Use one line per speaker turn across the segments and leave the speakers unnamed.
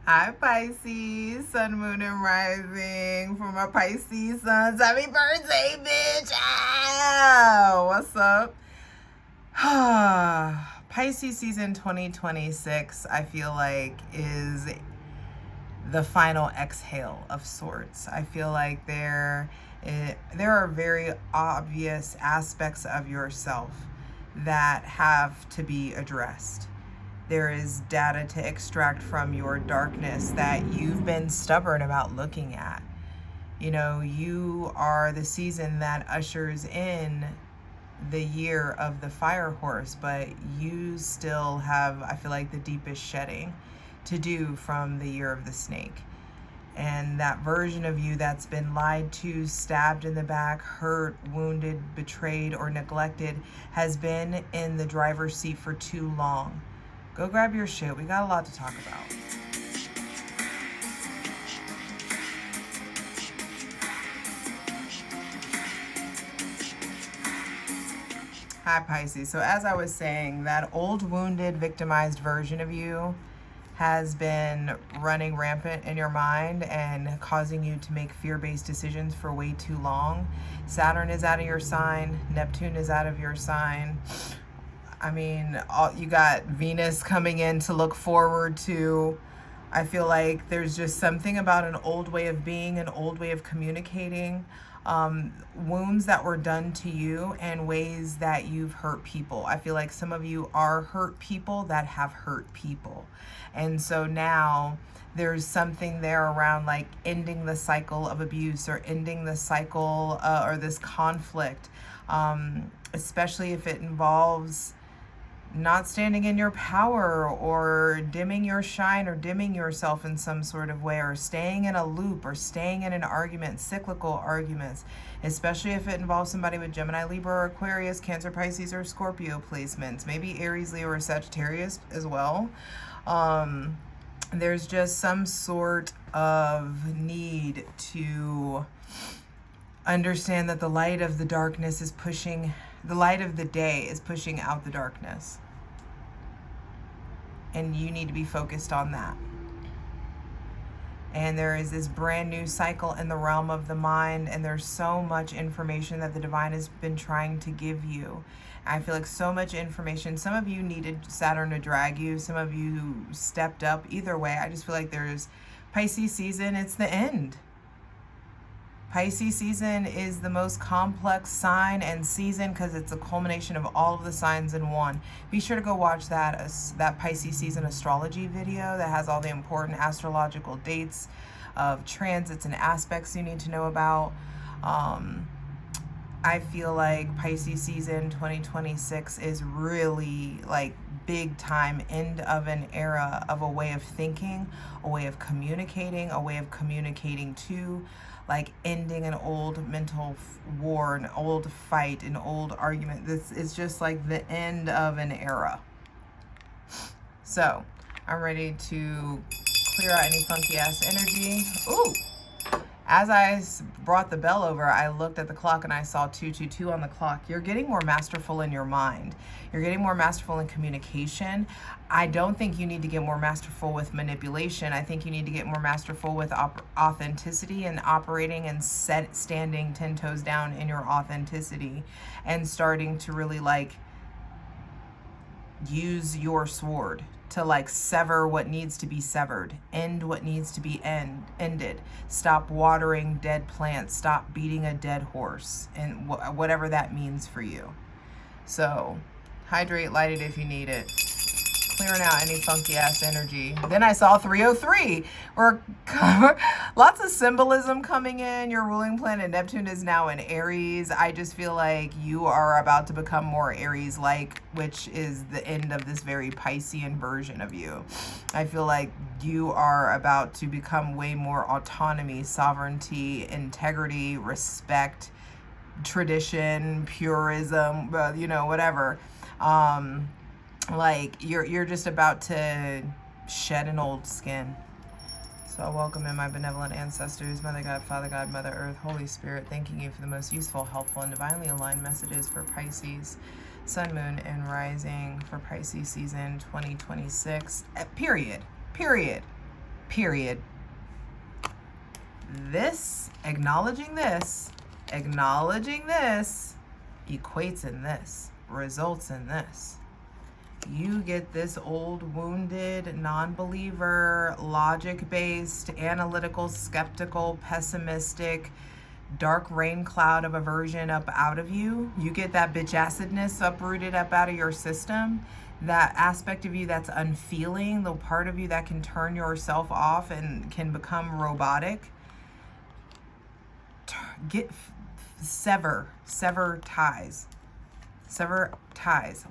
Hi Pisces, sun, moon, and rising. For my Pisces sons, happy birthday, bitch! Ah, what's up? Pisces season 2026, I feel like, is the final exhale of sorts. I feel like there are very obvious aspects of yourself that have to be addressed. There is data to extract from your darkness that you've been stubborn about looking at. You know, you are the season that ushers in the year of the fire horse, but you still have, I feel like, the deepest shedding to do from the year of the snake. And that version of you that's been lied to, stabbed in the back, hurt, wounded, betrayed, or neglected has been in the driver's seat for too long. Go grab your shit. We got a lot to talk about. Hi, Pisces. So as I was saying, that old, wounded, victimized version of you has been running rampant in your mind and causing you to make fear-based decisions for way too long. Saturn is out of your sign. Neptune is out of your sign. I mean, you got Venus coming in to look forward to. I feel like there's just something about an old way of being, an old way of communicating, wounds that were done to you and ways that you've hurt people. I feel like some of you are hurt people that have hurt people. And so now there's something there around like ending the cycle of abuse or ending the cycle or this conflict, especially if it involves not standing in your power or dimming your shine or dimming yourself in some sort of way, or staying in a loop or staying in an argument, cyclical arguments, especially if it involves somebody with Gemini, Libra, or Aquarius, Cancer, Pisces, or Scorpio placements, maybe Aries, Leo, or Sagittarius as well. There's just some sort of need to understand that the light of the darkness is pushing, the light of the day is pushing out the darkness. And you need to be focused on that. And there is this brand new cycle in the realm of the mind, and there's so much information that the divine has been trying to give you. I feel like so much information. Some of you needed Saturn to drag you. Some of you stepped up. Either way, I just feel like there's Pisces season, it's the end. Pisces season is the most complex sign and season because it's a culmination of all of the signs in one. Be sure to go watch that Pisces season astrology video that has all the important astrological dates of transits and aspects you need to know about. I feel like Pisces season 2026 is really like big time end of an era of a way of thinking, a way of communicating, a way of communicating to, like ending an old mental war, an old fight, an old argument. This is just like the end of an era. So I'm ready to clear out any funky ass energy. Ooh. As I brought the bell over, I looked at the clock and I saw 222 on the clock. You're getting more masterful in your mind. You're getting more masterful in communication. I don't think you need to get more masterful with manipulation. I think you need to get more masterful with authenticity and operating and standing 10 toes down in your authenticity and starting to really like use your sword to like sever what needs to be severed, end what needs to be ended, stop watering dead plants, stop beating a dead horse, and whatever that means for you. So hydrate, light it if you need it. Clearing out any funky ass energy. Then I saw 303. Lots of symbolism coming in. Your ruling planet Neptune is now in Aries. I just feel like you are about to become more Aries-like, which is the end of this very Piscean version of you. I feel like you are about to become way more autonomy, sovereignty, integrity, respect, tradition, purism, you know, whatever. Like you're just about to shed an old skin. So I welcome in my benevolent ancestors, Mother God, Father God, Mother Earth, Holy Spirit, thanking you for the most useful, helpful, and divinely aligned messages for Pisces, Sun, Moon, and Rising for Pisces season 2026. Period. period. This, acknowledging this, equates in this, results in this. You get this old, wounded, non-believer, logic-based, analytical, skeptical, pessimistic, dark rain cloud of aversion up out of you. You get that bitch acidness uprooted up out of your system. That aspect of you that's unfeeling, the part of you that can turn yourself off and can become robotic. Sever ties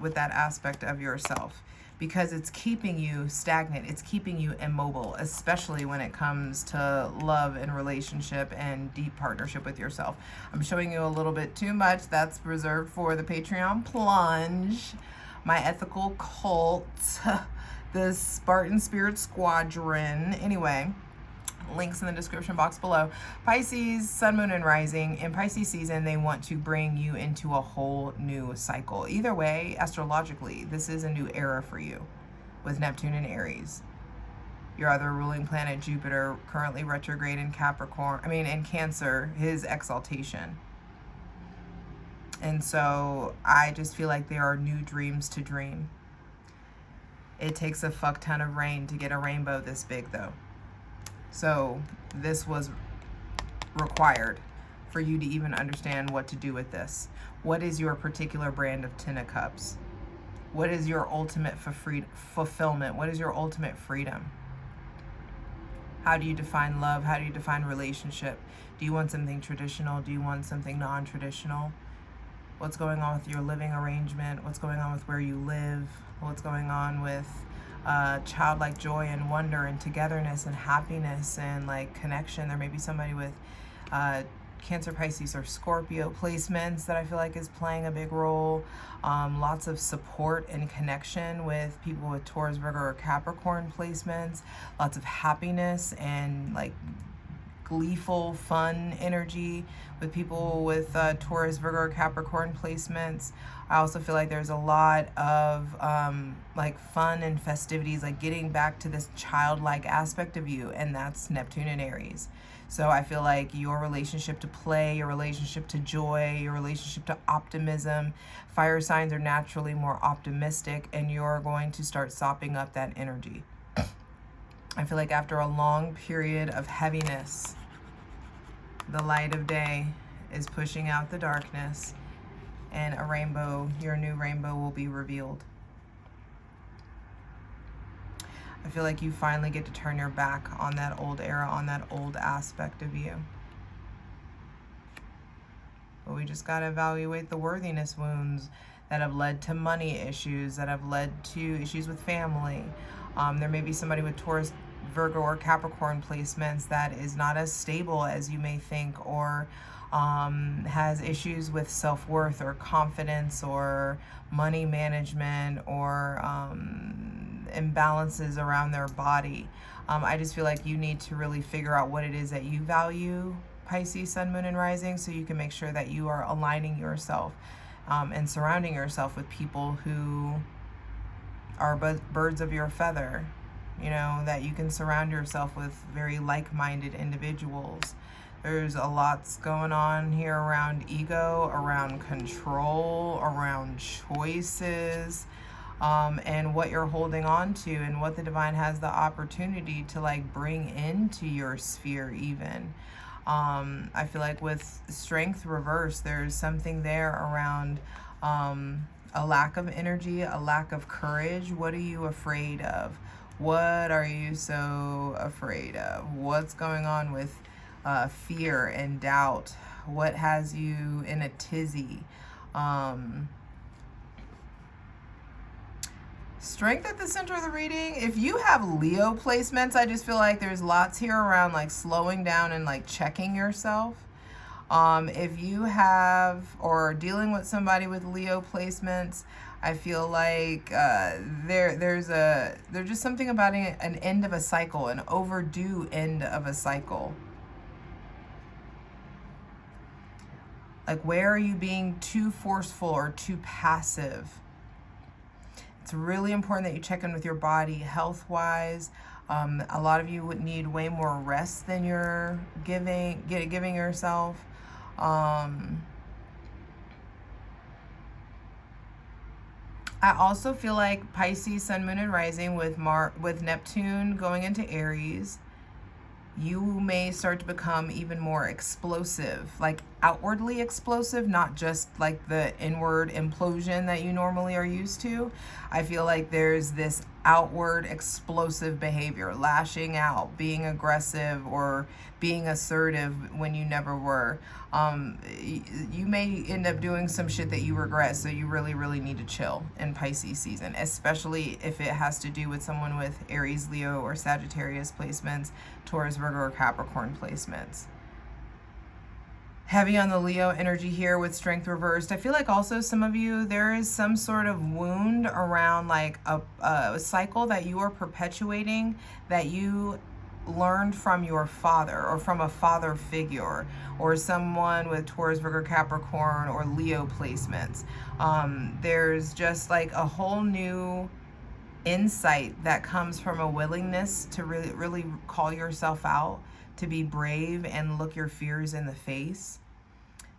with that aspect of yourself, because it's keeping you stagnant, it's keeping you immobile, especially when it comes to love and relationship and deep partnership with yourself. I'm showing you a little bit too much. That's reserved for the Patreon plunge, my ethical cult, the Spartan Spirit Squadron. Anyway, links in the description box below. Pisces, sun, moon, and rising. In Pisces season, they want to bring you into a whole new cycle. Either way, astrologically, this is a new era for you with Neptune and Aries. Your other ruling planet, Jupiter, currently retrograde in in Cancer, his exaltation. And so I just feel like there are new dreams to dream. It takes a fuck ton of rain to get a rainbow this big, though. So this was required for you to even understand what to do with this. What is your particular brand of Ten of Cups? What is your ultimate fulfillment? What is your ultimate freedom? How do you define love? How do you define relationship? Do you want something traditional? Do you want something non-traditional? What's going on with your living arrangement? What's going on with where you live? What's going on with childlike joy and wonder and togetherness and happiness and like connection? There may be somebody with Cancer, Pisces, or Scorpio placements that I feel like is playing a big role. Lots of support and connection with people with Taurus, Virgo, or Capricorn placements. Lots of happiness and like gleeful, fun energy with people with Taurus, Virgo, or Capricorn placements. I also feel like there's a lot of like fun and festivities, like getting back to this childlike aspect of you, and that's Neptune and Aries. So I feel like your relationship to play, your relationship to joy, your relationship to optimism, fire signs are naturally more optimistic, and you're going to start sopping up that energy. I feel like after a long period of heaviness, the light of day is pushing out the darkness, and a rainbow, your new rainbow, will be revealed. I feel like you finally get to turn your back on that old era, on that old aspect of you. But we just got to evaluate the worthiness wounds that have led to money issues, that have led to issues with family. There may be somebody with Taurus, Virgo, or Capricorn placements that is not as stable as you may think, or has issues with self-worth or confidence or money management, or imbalances around their body. I just feel like you need to really figure out what it is that you value, Pisces, sun, moon, and rising, so you can make sure that you are aligning yourself and surrounding yourself with people who are birds of your feather. You know, that you can surround yourself with very like-minded individuals. There's a lot's going on here around ego, around control, around choices, and what you're holding on to, and what the divine has the opportunity to like bring into your sphere even. I feel like with strength reverse, there's something there around a lack of energy, a lack of courage. What are you afraid of? What are you so afraid of? What's going on with fear and doubt? What has you in a tizzy? Strength at the center of the reading. If you have Leo placements, I just feel like there's lots here around like slowing down and like checking yourself. If you have or dealing with somebody with Leo placements, I feel like there's just something about an end of a cycle, an overdue end of a cycle. Like, where are you being too forceful or too passive? It's really important that you check in with your body health-wise. A lot of you would need way more rest than you're giving yourself. I also feel like Pisces, Sun, Moon, and Rising with Neptune going into Aries, you may start to become even more explosive, like outwardly explosive, not just like the inward implosion that you normally are used to. I feel like there's this outward explosive behavior, lashing out, being aggressive, or being assertive when you never were. You may end up doing some shit that you regret, so you really, really need to chill in Pisces season, especially if it has to do with someone with Aries, Leo, or Sagittarius placements, Taurus, Virgo, or Capricorn placements. Heavy on the Leo energy here with strength reversed. I feel like also some of you, there is some sort of wound around like a cycle that you are perpetuating that you learned from your father or from a father figure or someone with Taurus, Virgo, Capricorn, or Leo placements. There's just like a whole new insight that comes from a willingness to really, really call yourself out, to be brave and look your fears in the face.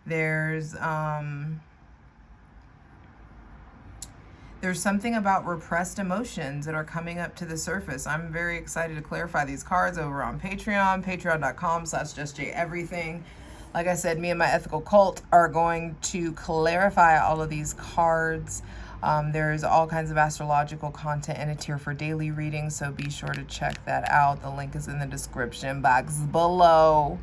There's something about repressed emotions that are coming up to the surface. I'm very excited to clarify these cards over on Patreon, patreon.com/JustJEverything. Like I said, me and my ethical cult are going to clarify all of these cards. There's all kinds of astrological content in a tier for daily readings, so be sure to check that out. The link is in the description box below.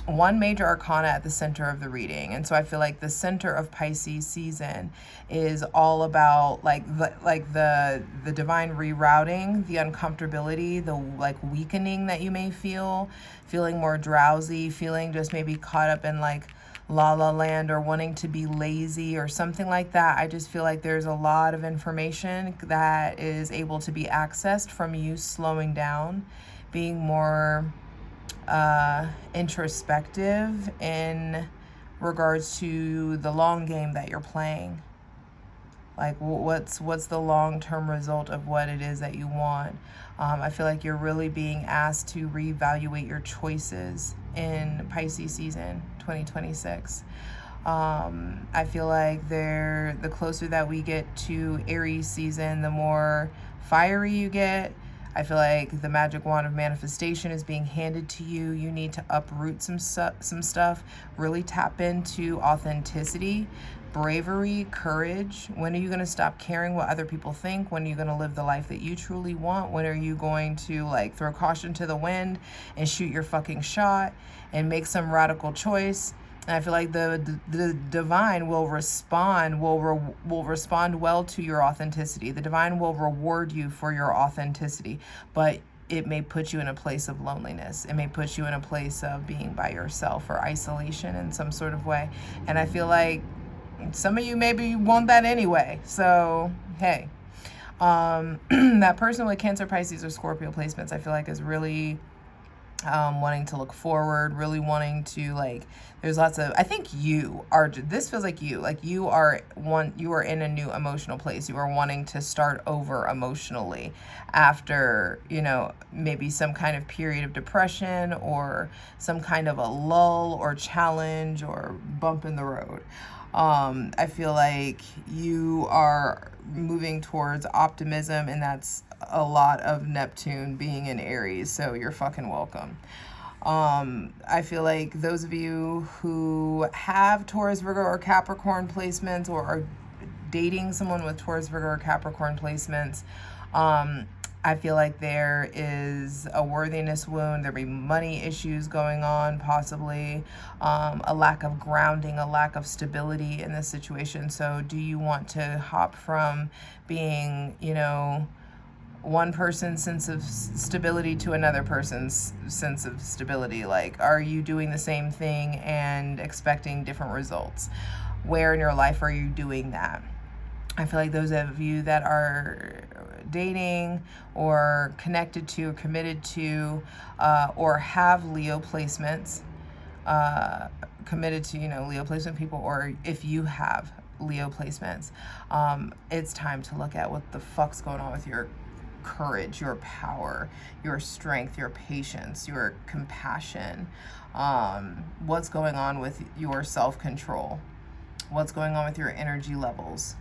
One major arcana at the center of the reading, and so I feel like the center of Pisces season is all about like the divine rerouting, the uncomfortability, the like weakening that you may feel, feeling more drowsy, feeling just maybe caught up in like la la land or wanting to be lazy or something like that. I just feel like there's a lot of information that is able to be accessed from you slowing down, being more introspective in regards to the long game that you're playing. Like what's the long-term result of what it is that you want. I feel like you're really being asked to reevaluate your choices in Pisces season 2026. I feel like the closer that we get to Aries season, the more fiery you get. I feel like the magic wand of manifestation is being handed to you. You need to uproot some stuff, really tap into authenticity, bravery, courage. When are you going to stop caring what other people think? When are you going to live the life that you truly want? When are you going to like throw caution to the wind and shoot your fucking shot and make some radical choice? And I feel like the divine will respond, will respond well to your authenticity. The divine will reward you for your authenticity, but it may put you in a place of loneliness. It may put you in a place of being by yourself or isolation in some sort of way. And I feel like some of you maybe want that anyway. So, hey, that person with Cancer, Pisces, or Scorpio placements, I feel like is really wanting to look forward, really wanting to like, there's lots of, I think this feels like you are in a new emotional place. You are wanting to start over emotionally after, you know, maybe some kind of period of depression or some kind of a lull or challenge or bump in the road. I feel like you are moving towards optimism, and that's a lot of Neptune being in Aries, so you're fucking welcome. I feel like those of you who have Taurus, Virgo, or Capricorn placements, or are dating someone with Taurus, Virgo, or Capricorn placements, I feel like there is a worthiness wound. There be money issues going on, possibly a lack of grounding, a lack of stability in this situation. So do you want to hop from being, you know, one person's sense of stability to another person's sense of stability? Like, are you doing the same thing and expecting different results? Where in your life are you doing that? I feel like those of you that are dating or connected to or committed to or have Leo placements, committed to, you know, Leo placement people, or if you have Leo placements, it's time to look at what the fuck's going on with your courage, your power, your strength, your patience, your compassion. What's going on with your self-control? What's going on with your energy levels?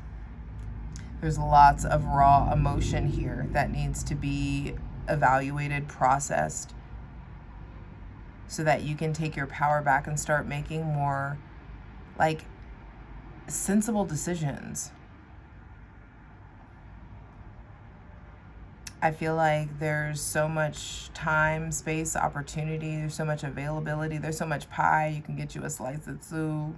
There's lots of raw emotion here that needs to be evaluated, processed, so that you can take your power back and start making more like sensible decisions. I feel like there's so much time, space, opportunity, there's so much availability, there's so much pie, you can get you a slice of soup.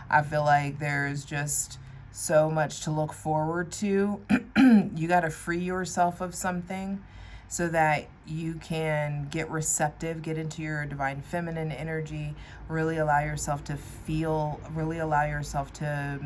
I feel like there's just so much to look forward to. You got to free yourself of something so that you can get receptive, get into your divine feminine energy, really allow yourself to feel, really allow yourself to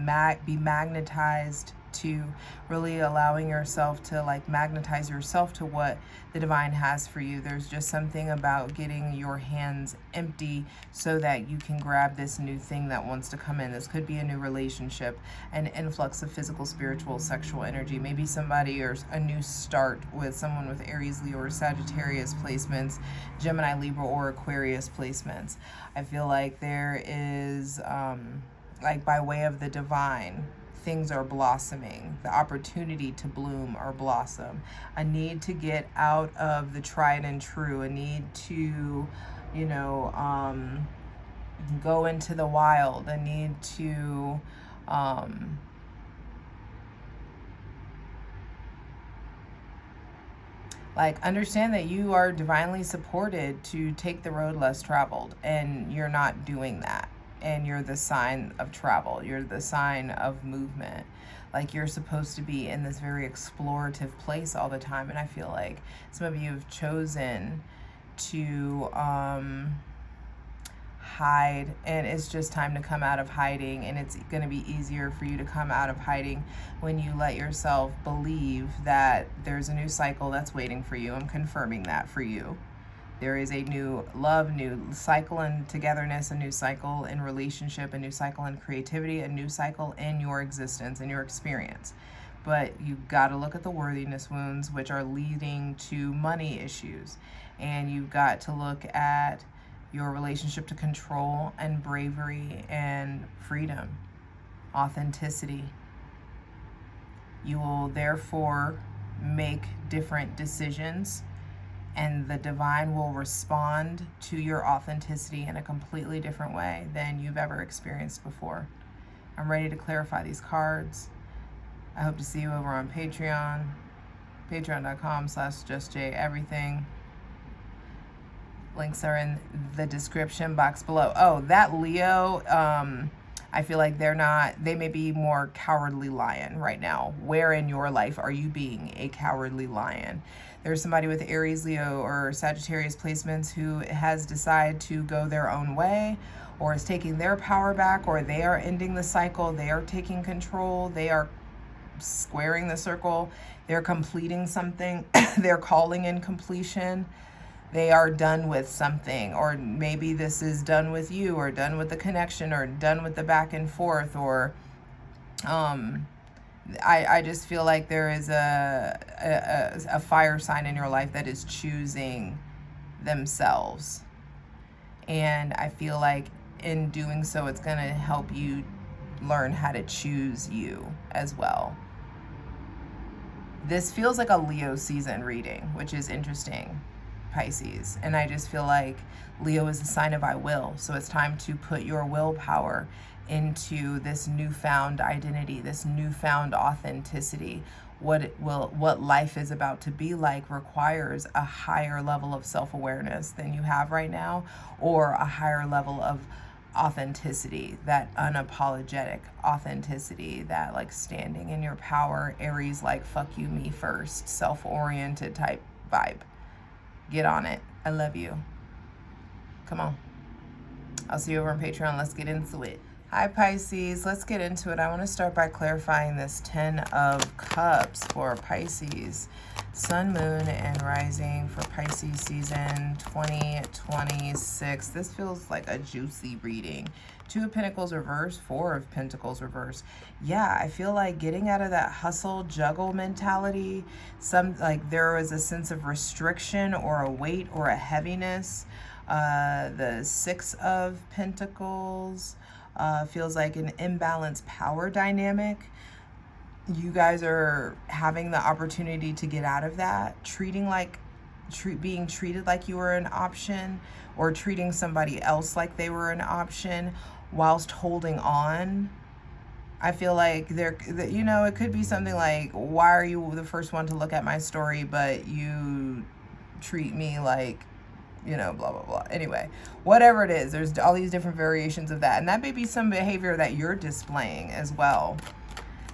be magnetized, to really allowing yourself to like magnetize yourself to what the divine has for you. There's just something about getting your hands empty so that you can grab this new thing that wants to come in. This could be a new relationship, an influx of physical, spiritual, sexual energy, maybe somebody or a new start with someone with Aries, Leo, or Sagittarius placements, Gemini, Libra, or Aquarius placements. I feel like there is like by way of the divine, things are blossoming, the opportunity to bloom or blossom, a need to get out of the tried and true, a need to, you know, go into the wild, a need to like understand that you are divinely supported to take the road less traveled, and you're not doing that. And you're the sign of travel. You're the sign of movement. Like you're supposed to be in this very explorative place all the time. And I feel like some of you have chosen to hide, and it's just time to come out of hiding. And it's going to be easier for you to come out of hiding when you let yourself believe that there's a new cycle that's waiting for you. I'm confirming that for you. There is a new love, new cycle in togetherness, a new cycle in relationship, a new cycle in creativity, a new cycle in your existence, in your experience. But you've got to look at the worthiness wounds, which are leading to money issues. And you've got to look at your relationship to control and bravery and freedom, authenticity. You will therefore make different decisions, and the divine will respond to your authenticity in a completely different way than you've ever experienced before. I'm ready to clarify these cards. I hope to see you over on Patreon, patreon.com/JustJEverything. Links are in the description box below. Oh, that Leo, I feel like they may be more cowardly lion right now. Where in your life are you being a cowardly lion? There's somebody with Aries, Leo, or Sagittarius placements who has decided to go their own way, or is taking their power back, or they are ending the cycle. They are taking control. They are squaring the circle. They're completing something. They're calling in completion. They are done with something, or maybe this is done with you, or done with the connection, or done with the back and forth, or I just feel like there is a fire sign in your life that is choosing themselves. And I feel like in doing so, it's going to help you learn how to choose you as well. This feels like a Leo season reading, which is interesting, Pisces. And I just feel like Leo is a sign of I will. So it's time to put your willpower into this newfound identity, this newfound authenticity. What life is about to be like requires a higher level of self-awareness than you have right now, or a higher level of authenticity, that unapologetic authenticity, that like standing in your power, Aries, like fuck you, me first, self-oriented type vibe. Get on it. I love you. Come on. I'll see you over on Patreon. Let's get into it. Hi Pisces, let's get into it. I want to start by clarifying this 10 of Cups for Pisces. Sun, Moon, and Rising for Pisces season 2026. This feels like a juicy reading. 2 of Pentacles reverse, 4 of Pentacles reverse. Yeah, I feel like getting out of that hustle, juggle mentality. Like there was a sense of restriction or a weight or a heaviness. The 6 of Pentacles feels like an imbalanced power dynamic. You guys are having the opportunity to get out of that, being treated like you were an option, or treating somebody else like they were an option whilst holding on. I feel like it could be something like, why are you the first one to look at my story, but you treat me like, blah, blah, blah. Anyway, whatever it is, there's all these different variations of that. And that may be some behavior that you're displaying as well.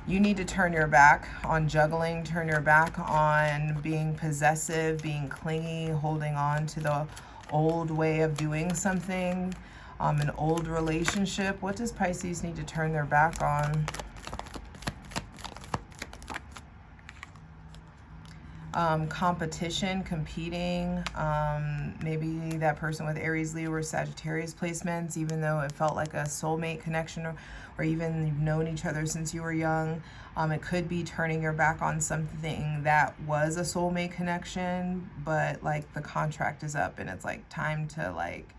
You need to turn your back on juggling, turn your back on being possessive, being clingy, holding on to the old way of doing something, an old relationship. What does Pisces need to turn their back on? Competition, competing, maybe that person with Aries, Leo, or Sagittarius placements, even though it felt like a soulmate connection, or even you've known each other since you were young. It could be turning your back on something that was a soulmate connection, but like the contract is up and it's like time to like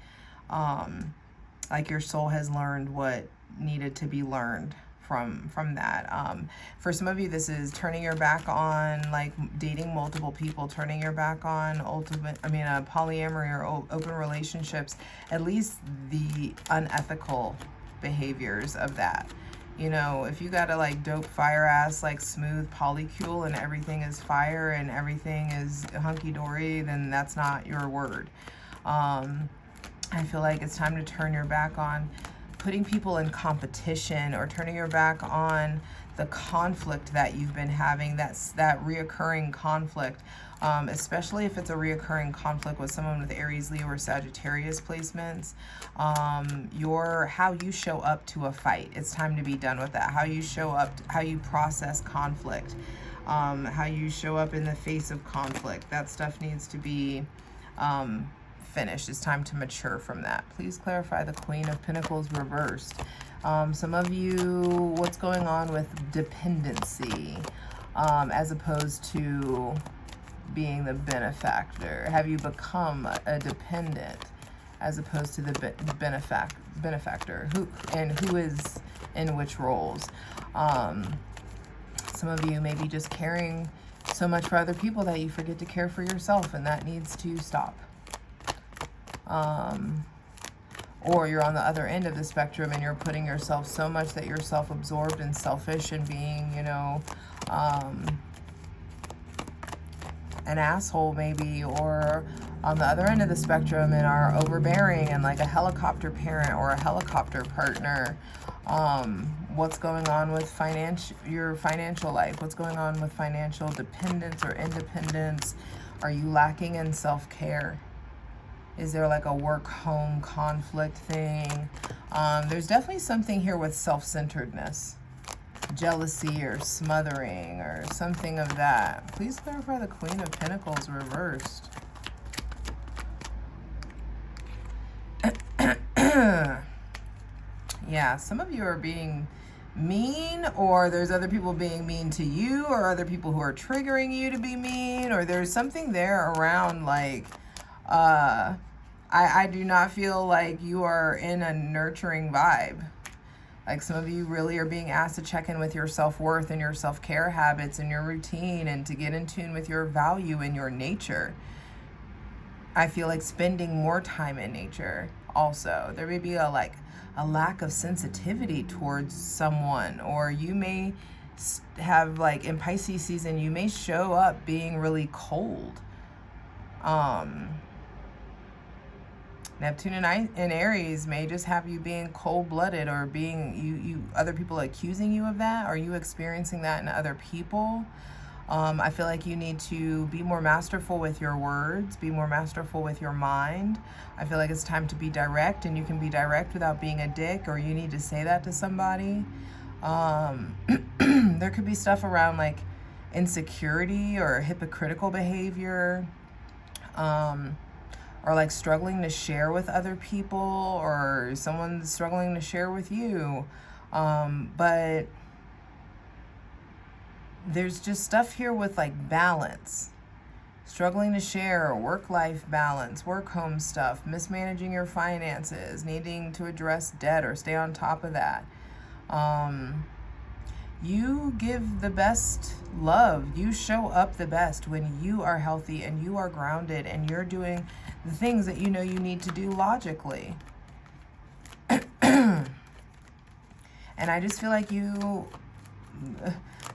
your soul has learned what needed to be learned from that. For some of you, this is turning your back on like dating multiple people, turning your back on polyamory or open relationships, at least the unethical behaviors of that. If you got a like dope fire ass like smooth polycule and everything is fire and everything is hunky-dory, then that's not your word. I feel like it's time to turn your back on putting people in competition, or turning your back on the conflict that you've been having, that reoccurring conflict, especially if it's a reoccurring conflict with someone with Aries, Leo, or Sagittarius placements. How you show up to a fight, it's time to be done with that. How you show up, how you process conflict, how you show up in the face of conflict, that stuff needs to be finished. It's time to mature from that. Please clarify the Queen of Pentacles reversed. Some of you, what's going on with dependency as opposed to being the benefactor? Have you become a dependent as opposed to the benefactor? Who is in which roles? Some of you may be just caring so much for other people that you forget to care for yourself, and that needs to stop. Or you're on the other end of the spectrum and you're putting yourself so much that you're self-absorbed and selfish and being, an asshole maybe, or on the other end of the spectrum and are overbearing and like a helicopter parent or a helicopter partner. What's going on with your financial life? What's going on with financial dependence or independence? Are you lacking in self-care? Is there like a work-home conflict thing? There's definitely something here with self-centeredness, jealousy or smothering or something of that. Please clarify the Queen of Pentacles reversed. Yeah, some of you are being mean, or there's other people being mean to you, or other people who are triggering you to be mean, or there's something there around like I do not feel like you are in a nurturing vibe. Like some of you really are being asked to check in with your self-worth and your self-care habits and your routine, and to get in tune with your value and your nature. I feel like spending more time in nature also. There may be a lack of sensitivity towards someone, or you may have, like in Pisces season, you may show up being really cold. Neptune and Aries may just have you being cold-blooded, or being other people accusing you of that. Are you experiencing that in other people? I feel like you need to be more masterful with your words, be more masterful with your mind. I feel like it's time to be direct, and you can be direct without being a dick, or you need to say that to somebody. There could be stuff around like insecurity or hypocritical behavior, or like struggling to share with other people, or someone's struggling to share with you. But there's just stuff here with like balance, struggling to share, work-life balance, work-home stuff, mismanaging your finances, needing to address debt or stay on top of that. You give the best love. You show up the best when you are healthy and you are grounded and you're doing the things that you know you need to do logically. And I just feel like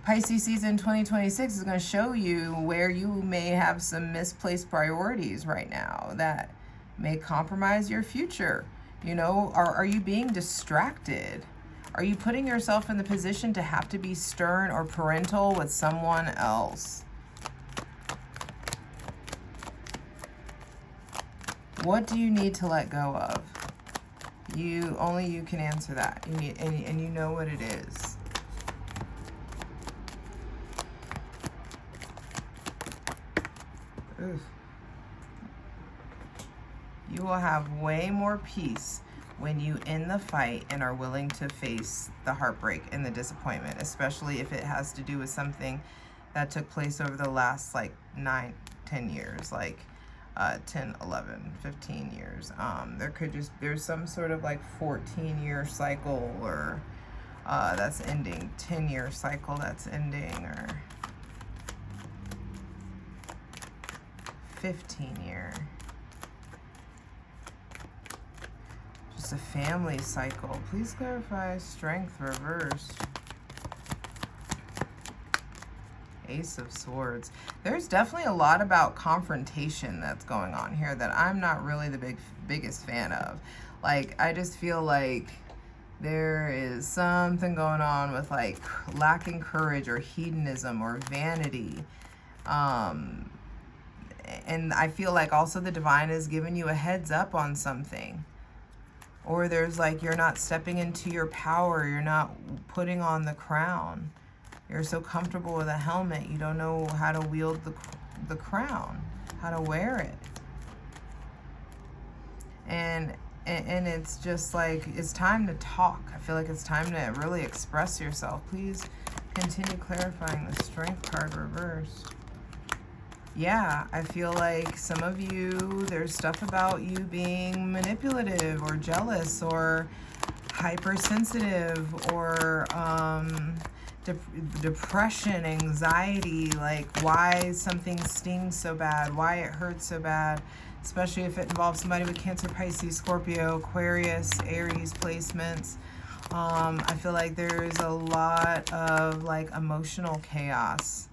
Pisces season 2026 is going to show you where you may have some misplaced priorities right now that may compromise your future. You know, are you being distracted? Are you putting yourself in the position to have to be stern or parental with someone else? What do you need to let go of? Only you can answer that. You need, and you know what it is. Oof. You will have way more peace when you end the fight and are willing to face the heartbreak and the disappointment, especially if it has to do with something that took place over the last like 9, 10 years, like 10, 11, 15 years. There's some sort of like 14-year cycle, or that's ending, 10-year cycle that's ending, or 15-year. Just a family cycle. Please clarify. Strength reversed. Ace of Swords. There's definitely a lot about confrontation that's going on here that I'm not really the biggest fan of. Like, I just feel like there is something going on with like lacking courage or hedonism or vanity. And I feel like also the divine is giving you a heads up on something. Or there's like, you're not stepping into your power. You're not putting on the crown. You're so comfortable with a helmet, you don't know how to wield the crown, how to wear it. And it's just like, it's time to talk. I feel like it's time to really express yourself. Please continue clarifying the Strength card reversed. Yeah, I feel like some of you, there's stuff about you being manipulative or jealous or hypersensitive or depression, anxiety, like why something stings so bad, why it hurts so bad, especially if it involves somebody with Cancer, Pisces, Scorpio, Aquarius, Aries placements. I feel like there's a lot of like emotional chaos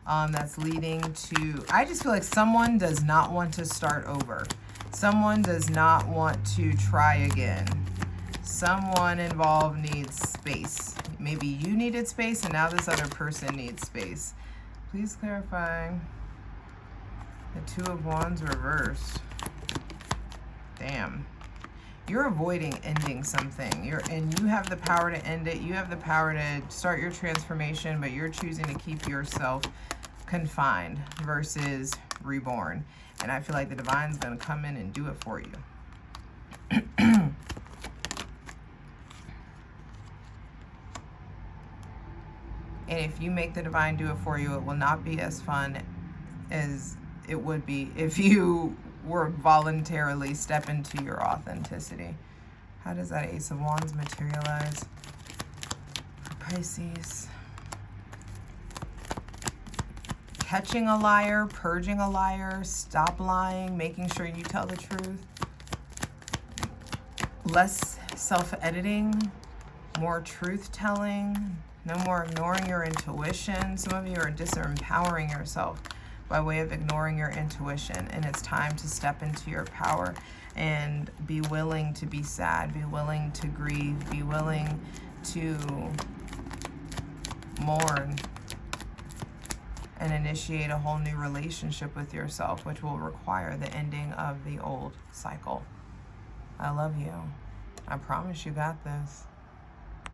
that's leading to, I just feel like someone does not want to start over. Someone does not want to try again. Someone involved needs space. Maybe you needed space and now this other person needs space. Please clarify. The Two of Wands reversed. Damn. You're avoiding ending something. And you have the power to end it. You have the power to start your transformation, but you're choosing to keep yourself confined versus reborn. And I feel like the divine's going to come in and do it for you. And if you make the divine do it for you, it will not be as fun as it would be if you were voluntarily step into your authenticity. How does that Ace of Wands materialize for Pisces? Catching a liar, purging a liar, stop lying, making sure you tell the truth. Less self-editing, more truth-telling. No more ignoring your intuition. Some of you are disempowering yourself by way of ignoring your intuition. And it's time to step into your power and be willing to be sad, be willing to grieve, be willing to mourn. and initiate a whole new relationship with yourself, which will require the ending of the old cycle. I love you. I promise you got this.